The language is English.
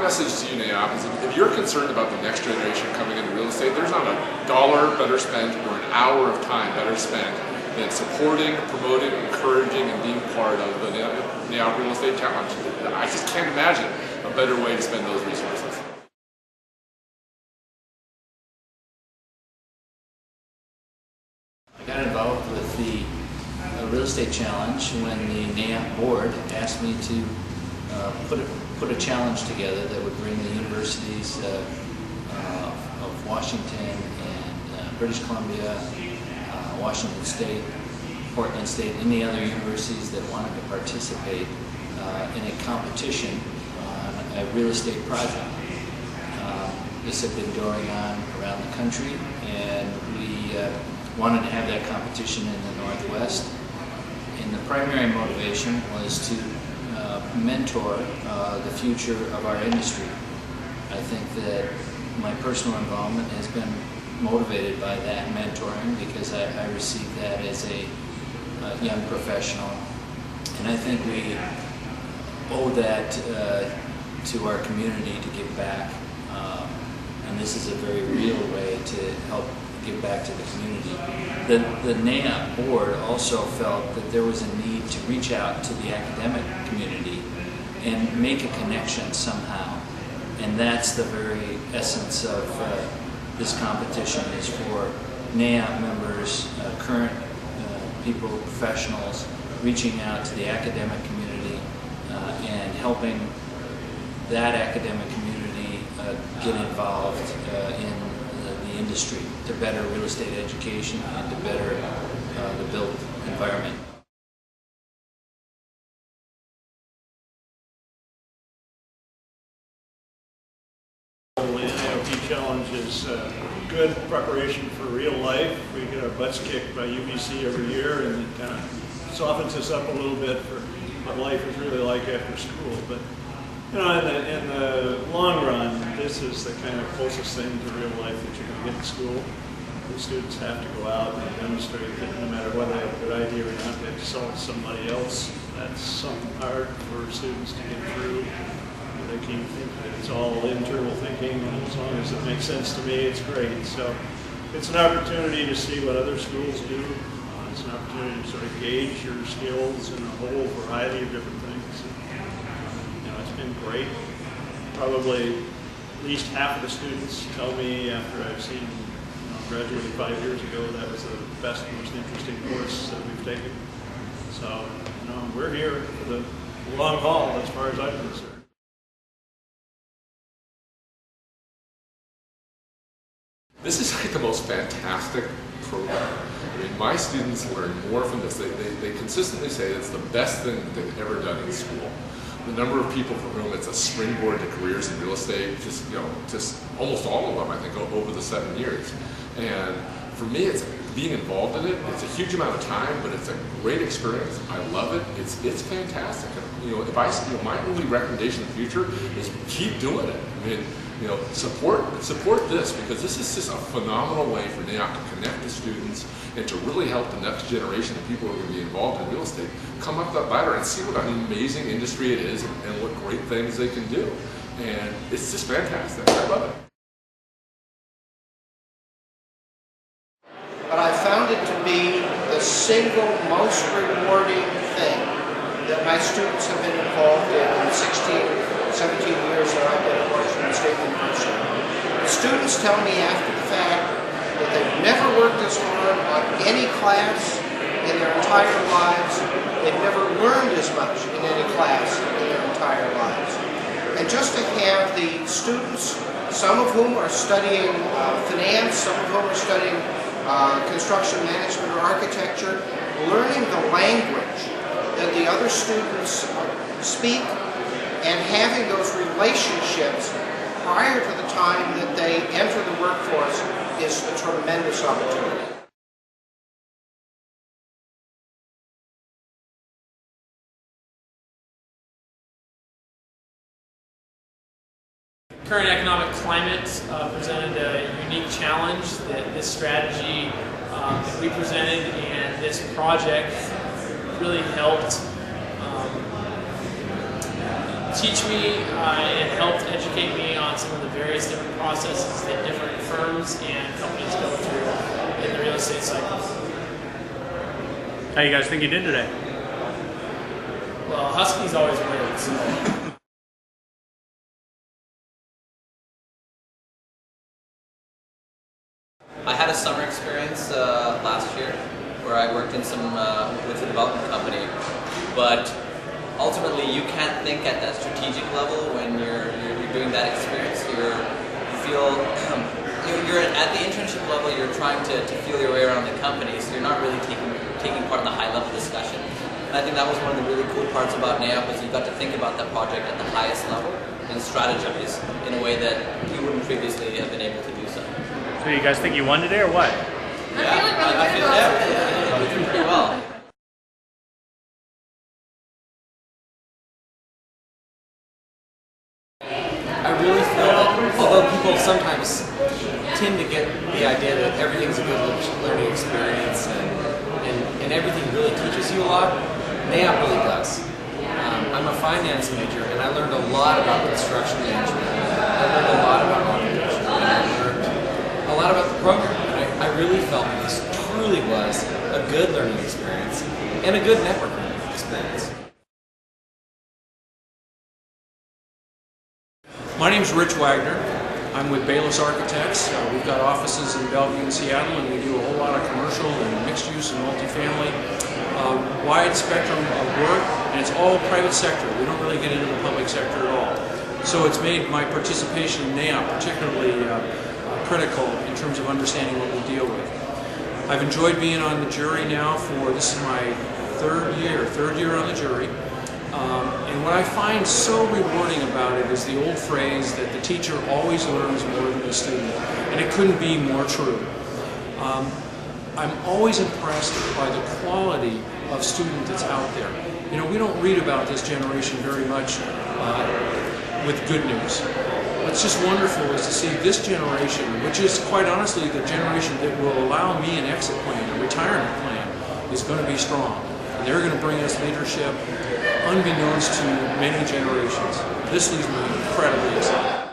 message to you, NAIOP, is if you're concerned about the next generation coming into real estate, there's not a dollar better spent or an hour of time better spent than supporting, promoting, encouraging, and being part of the NAIOP Real Estate Challenge. I just can't imagine a better way to spend those resources. I got involved with the Real Estate Challenge when the NAIOP board asked me to put a challenge together that would bring the universities of Washington and British Columbia, Washington State, Portland State, and the other universities that wanted to participate in a competition on a real estate project. This had been going on around the country, and we wanted to have that competition in the Northwest. And the primary motivation was to mentor the future of our industry. I think that my personal involvement has been motivated by that mentoring because I received that as a young professional. And I think we owe that to our community to give back. And this is a very real way to help give back to the community. The NAIOP board also felt that there was a need to reach out to the academic community and make a connection somehow. And that's the very essence of this competition, is for NAIOP members, current people, professionals, reaching out to the academic community and helping that academic community get involved in the industry to better real estate education and to better the built environment. The NAIOP Challenge is good preparation for real life. We get our butts kicked by UBC every year, and it kind of softens us up a little bit for what life is really like after school. But you know, in the long run, this is the kind of closest thing to real life that you're going to get in school. The students have to go out and demonstrate that no matter whether they have a good idea or not, they have to sell it to somebody else. That's something hard for students to get through. They can think that it's all internal thinking, and as long as it makes sense to me, it's great. So it's an opportunity to see what other schools do. It's an opportunity to sort of gauge your skills in a whole variety of different things. You know, it's been great. Probably at least half of the students tell me after I've seen, graduated 5 years ago, that was the best, most interesting course that we've taken. So, we're here for the long haul as far as I'm concerned. This is like the most fantastic program. I mean, my students learn more from this. They consistently say it's the best thing that they've ever done in school. The number of people for whom it's a springboard to careers in real estate, just almost all of them, I think, over the 7 years. And for me, it's being involved in it. It's a huge amount of time, but it's a great experience. I love it. It's fantastic. And, my only recommendation in the future is keep doing it. I mean, support this, because this is just a phenomenal way for NAIOP to connect the students and to really help the next generation of people who are going to be involved in real estate come up that ladder and see what an amazing industry it is and what great things they can do. And it's just fantastic. I love it. But I found it to be the single most rewarding thing that my students have been involved in 17 years that I've been at Washington State University. The students tell me after the fact that they've never worked as hard on any class in their entire lives. They've never learned as much in any class in their entire lives. And just to have the students, some of whom are studying finance, some of whom are studying construction management or architecture, learning the language that the other students speak and having those relationships prior to the time that they enter the workforce is a tremendous opportunity. Current economic climate presented a unique challenge that this strategy that we presented and this project really helped teach me and helped educate me on some of the various different processes that different firms and companies go through in the real estate cycle. How you guys think you did today? Well, Husky's always win, so. I had a summer experience last year where I worked in with a development company, but ultimately you can't think at that strategic level when you're doing that experience. You're at the internship level. You're trying to feel your way around the company, so you're not really taking part in the high level discussion. And I think that was one of the really cool parts about NAIOP is you got to think about that project at the highest level and strategize in a way that you wouldn't previously have been able to do so. So you guys think you won today or what? I feel we're doing pretty well. I really feel that although people sometimes tend to get the idea that everything's a good learning experience and everything really teaches you a lot, NAIOP really does. I'm a finance major and I learned a lot about construction management. I learned a lot about architecture. And I learned a lot about the program. And I really felt that this truly was a good learning experience and a good networking experience. My name's Rich Wagner. I'm with Bayless Architects. We've got offices in Bellevue and Seattle, and we do a whole lot of commercial and mixed use and multifamily. Wide spectrum of work, and it's all private sector. We don't really get into the public sector at all. So it's made my participation in NAIOP particularly critical in terms of understanding what we deal with. I've enjoyed being on the jury now this is my third year on the jury. And what I find so rewarding about it is the old phrase that the teacher always learns more than the student, and it couldn't be more true. I'm always impressed by the quality of student that's out there. You know, we don't read about this generation very much with good news. What's just wonderful is to see this generation, which is quite honestly the generation that will allow me an exit plan, a retirement plan, is going to be strong. And they're going to bring us leadership unbeknownst to many generations. This leaves me incredibly excited.